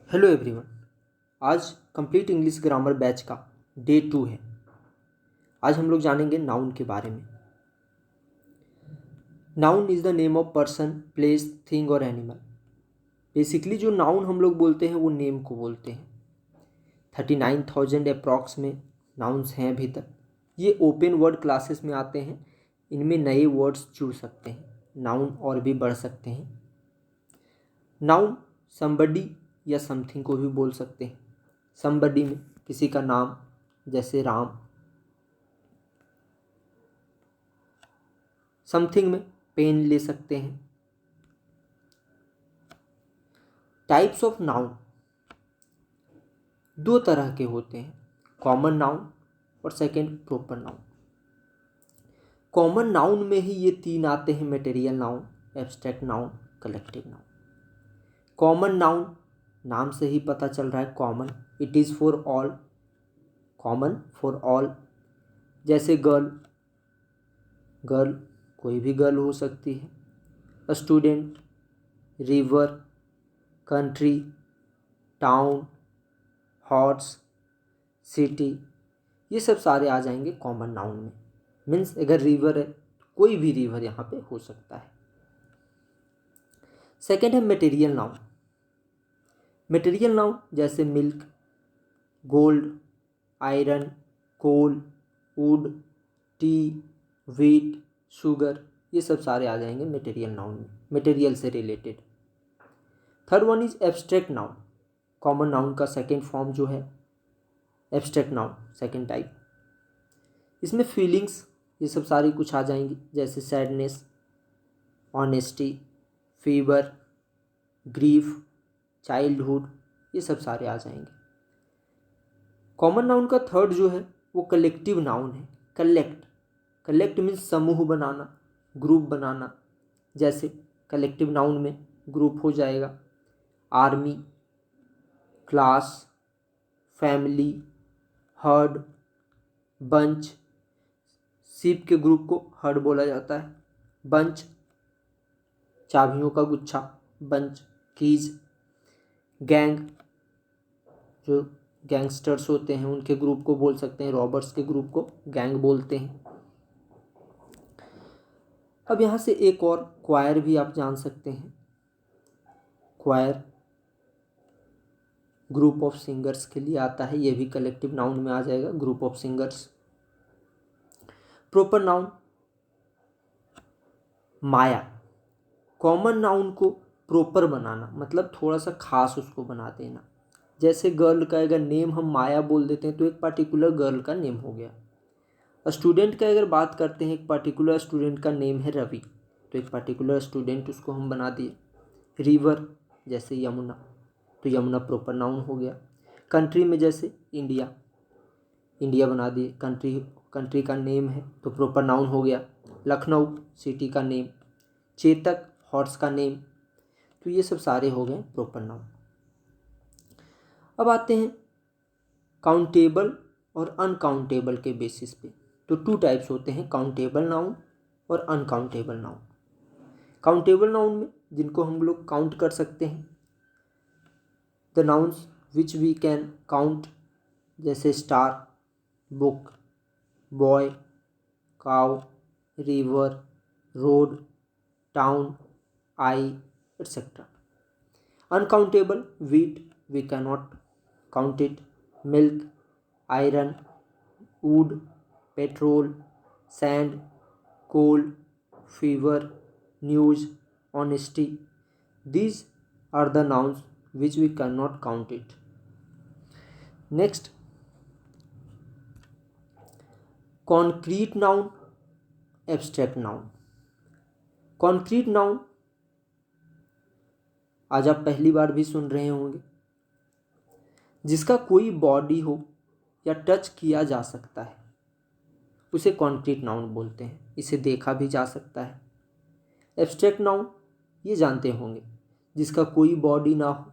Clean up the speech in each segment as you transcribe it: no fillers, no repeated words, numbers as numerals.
Hello everyone. आज complete English grammar batch का day 2 है। आज हम लोग जानेंगे नाउन के बारे में। Noun is the name of person, place, thing और एनिमल। बेसिकली जो नाउन हम लोग बोलते हैं वो नेम को बोलते हैं। 39,000 अप्रॉक्स में नाउन्स हैं अभी तक। ये ओपन वर्ड क्लासेस में आते हैं। इनमें नए वर्ड्स जुड़ सकते हैं, नाउन और भी बढ़ सकते हैं। नाउन समबडी या समथिंग को भी बोल सकते हैं। समबडी में किसी का नाम, जैसे राम। समथिंग में पेन ले सकते हैं। टाइप्स ऑफ नाउन दो तरह के होते हैं, कॉमन नाउन और second proper noun. Common noun में ही ये तीन आते हैं, material noun, abstract noun, collective noun. Common noun नाम से ही पता चल रहा है, common, it is for all, common for all. जैसे गर्ल, गर्ल कोई भी गर्ल हो सकती है। Student, river, country, town, horse, city, ये सब सारे आ जाएंगे कॉमन नाउन में। मीन्स अगर रिवर है, कोई भी रिवर यहाँ पे हो सकता है। सेकेंड है मटेरियल नाउन। मटेरियल नाउन जैसे milk, gold, iron, coal, wood, tea, wheat, sugar, ये सब सारे आ जाएंगे मटेरियल नाउन में, मटेरियल से related. Third one is abstract noun. Common noun का सेकेंड फॉर्म जो है एब्स्ट्रैक्ट नाउन, सेकेंड टाइप। इसमें फीलिंग्स ये सब सारी कुछ आ जाएंगी, जैसे sadness, honesty, fever, grief, childhood, ये सब सारे आ जाएंगे। कॉमन नाउन का थर्ड जो है वो कलेक्टिव नाउन है। कलेक्ट, कलेक्ट मीन्स समूह बनाना, ग्रुप बनाना। जैसे कलेक्टिव नाउन में ग्रुप हो जाएगा army, class, family, heard, bunch. सीप के ग्रुप को हर्ड बोला जाता है। बंच चाबियों का गुच्छा, बंच, कीज। गैंग जो गैंगस्टर्स होते हैं उनके ग्रुप को बोल सकते हैं, रॉबर्स के ग्रुप को गैंग बोलते हैं। अब यहाँ से एक और क्वायर भी आप जान सकते हैं। क्वायर ग्रुप ऑफ सिंगर्स के लिए आता है, ये भी कलेक्टिव नाउन में आ जाएगा, group of singers. Proper noun Maya. Common noun को प्रॉपर बनाना मतलब थोड़ा सा खास उसको बना देना। जैसे गर्ल का अगर नेम हम माया बोल देते हैं तो एक पर्टिकुलर गर्ल का नेम हो गया। स्टूडेंट का अगर बात करते हैं, एक पर्टिकुलर स्टूडेंट का नेम है रवि, तो एक पर्टिकुलर स्टूडेंट उसको हम बना दिए। रिवर जैसे यमुना, तो यमुना प्रॉपर नाउन हो गया। कंट्री में जैसे इंडिया, इंडिया बना दिए, कंट्री का नेम है तो प्रॉपर नाउन हो गया। लखनऊ सिटी का नेम, चेतक हॉर्स का नेम, तो ये सब सारे हो गए प्रॉपर नाउन। अब आते हैं काउंटेबल और अनकाउंटेबल के बेसिस पे। तो टू टाइप्स होते हैं, काउंटेबल नाउन और अनकाउंटेबल नाउन। काउंटेबल नाउन में जिनको हम लोग काउंट कर सकते हैं, the nouns which we can count, जैसे star, book, boy, cow, river, road, town, eye, etcetera. Uncountable, wheat, we cannot count it, milk, iron, wood, petrol, sand, coal, fever, news, honesty. These are the nouns which we cannot count it. Next, concrete noun, abstract noun. Concrete noun आज आप पहली बार भी सुन रहे होंगे। जिसका कोई body हो या टच किया जा सकता है उसे कॉन्क्रीट नाउन बोलते हैं, इसे देखा भी जा सकता है। एब्स्ट्रैक्ट नाउन ये जानते होंगे, जिसका कोई बॉडी ना हो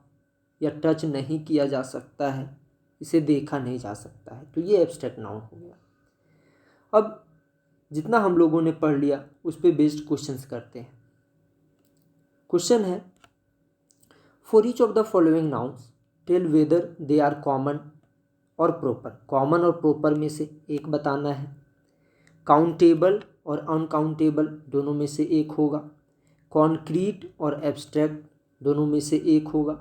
या टच नहीं किया जा सकता है, इसे देखा नहीं जा सकता है, तो ये एब्स्ट्रैक्ट नाउन हो गया। अब जितना हम लोगों ने पढ़ लिया उस पर बेस्ड क्वेश्चंस करते हैं। क्वेश्चन है, for each of the following nouns tell whether they are common और प्रॉपर। कॉमन और प्रॉपर में से एक बताना है। काउंटेबल और अनकाउंटेबल दोनों में से एक होगा। कॉन्क्रीट और एब्स्ट्रैक्ट दोनों में से एक होगा।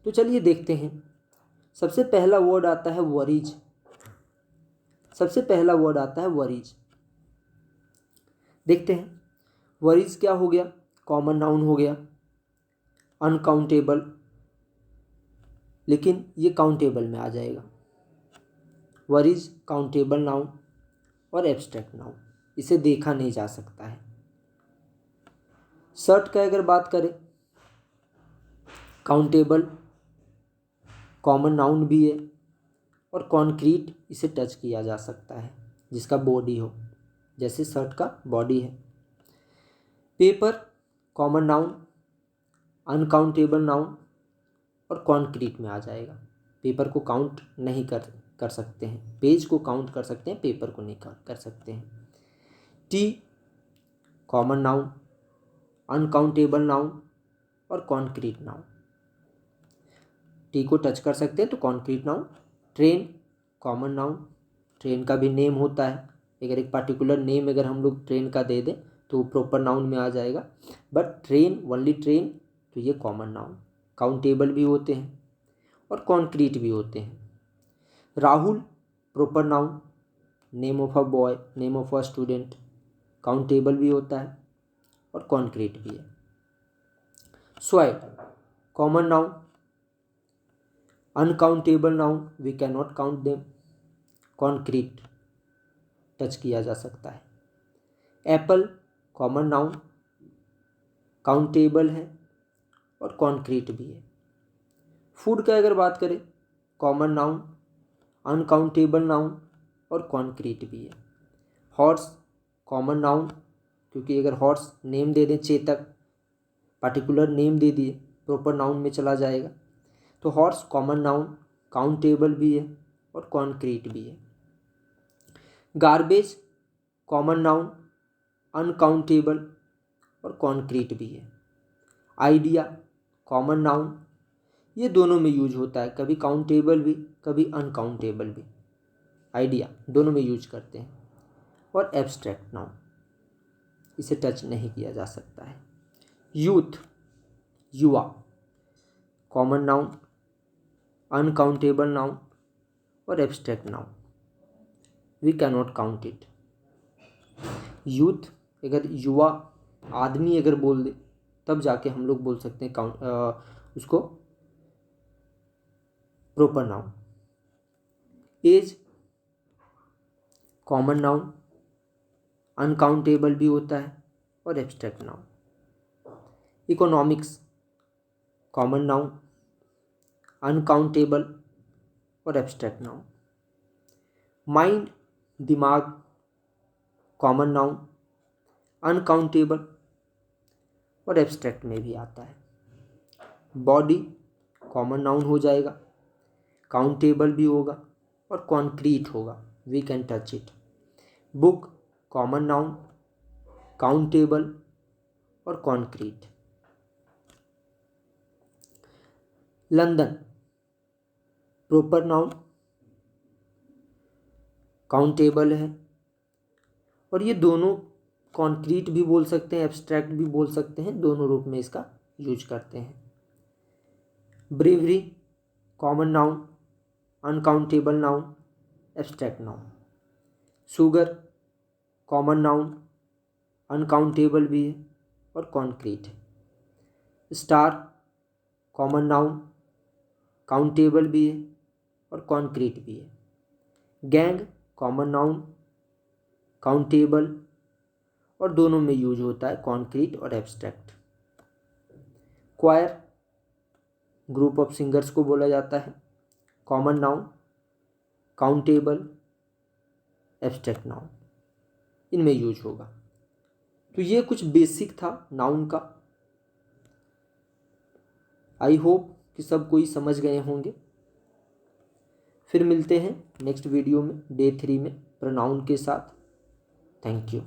तो चलिए देखते हैं। सबसे पहला वर्ड आता है वरीज। सबसे पहला वर्ड आता है वरीज। देखते हैं वरीज क्या हो गया। कॉमन नाउन हो गया, अनकाउंटेबल, लेकिन ये काउंटेबल में आ जाएगा। वरीज काउंटेबल नाउन और एब्स्ट्रैक्ट नाउन, इसे देखा नहीं जा सकता है। शर्ट का अगर बात करें, काउंटेबल, कॉमन नाउन भी है और कॉन्क्रीट इसे टच किया जा सकता है जिसका बॉडी हो, जैसे शर्ट का बॉडी है। Paper common noun, uncountable noun और कॉन्क्रीट में आ जाएगा। पेपर को काउंट नहीं कर सकते हैं, पेज को काउंट कर सकते हैं, पेपर को नहीं कर सकते हैं। T common noun, uncountable noun और कॉन्क्रीट नाउन। टी को टच कर सकते हैं तो concrete noun. Train common noun, train का भी नेम होता है। अगर एक पार्टिकुलर नेम अगर हम लोग ट्रेन का दे दें तो प्रॉपर नाउन में आ जाएगा, बट ट्रेन, ओनली ट्रेन, तो ये कॉमन नाउन। काउंटेबल भी होते हैं और कॉन्क्रीट भी होते हैं। Rahul proper noun, name of a boy, name of a student, countable भी होता है और कॉन्क्रीट भी है। Soil common noun, uncountable noun, we can not count them, concrete touch किया जा सकता है। एप्पल कॉमन नाउन, काउंटेबल है और कॉन्क्रीट भी है। फूड का अगर बात करें, कॉमन नाउन, अनकाउंटेबल नाउन और कॉन्क्रीट भी है। हॉर्स कॉमन नाउन, क्योंकि अगर हॉर्स नेम दे दें, चेतक पार्टिकुलर नेम दे दिए, प्रॉपर नाउन में चला जाएगा। तो हॉर्स कॉमन नाउन, काउंटेबल भी है और कॉन्क्रीट भी है। गार्बेज कॉमन नाउन, अनकाउंटेबल और कॉन्क्रीट भी है। आइडिया कॉमन नाउन, ये दोनों में यूज होता है, कभी काउंटेबल भी कभी अनकाउंटेबल भी। आइडिया दोनों में यूज करते हैं। और एब्स्ट्रैक्ट नाउन, इसे टच नहीं किया जा सकता है। यूथ युवा कॉमन नाउन, अनकाउंटेबल नाउन और abstract noun, we can not count it. Youth अगर युवा आदमी अगर बोल दे तब जाके हम लोग बोल सकते हैं उसको proper noun. Age common noun, uncountable भी होता है और abstract noun. Economics common noun, uncountable और एब्स्ट्रैक्ट नाउन। माइंड दिमाग कॉमन नाउन, अनकाउंटेबल और एब्स्ट्रैक्ट में भी आता है। बॉडी कॉमन नाउन हो जाएगा, काउंटेबल भी होगा और कॉन्क्रीट होगा, we can touch it. Book common noun, countable और concrete. London proper noun, countable है और ये दोनों कॉन्क्रीट भी बोल सकते हैं, एब्स्ट्रैक्ट भी बोल सकते हैं, दोनों रूप में इसका यूज करते हैं। Bravery common noun, uncountable noun, abstract noun. Sugar common noun, uncountable भी है और कॉन्क्रीट है। स्टार कॉमन नाउन, काउंटेबल भी है और कॉन्क्रीट भी है। गैंग कॉमन नाउन, काउंटेबल और दोनों में यूज होता है, कॉन्क्रीट और abstract. Choir group of singers को बोला जाता है, common noun, countable, abstract noun, इनमें यूज होगा। तो ये कुछ बेसिक था नाउन का। आई होप कि सब कोई समझ गए होंगे। फिर मिलते हैं नेक्स्ट वीडियो में, डे 3 में, प्रोनाउन के साथ। Thank you.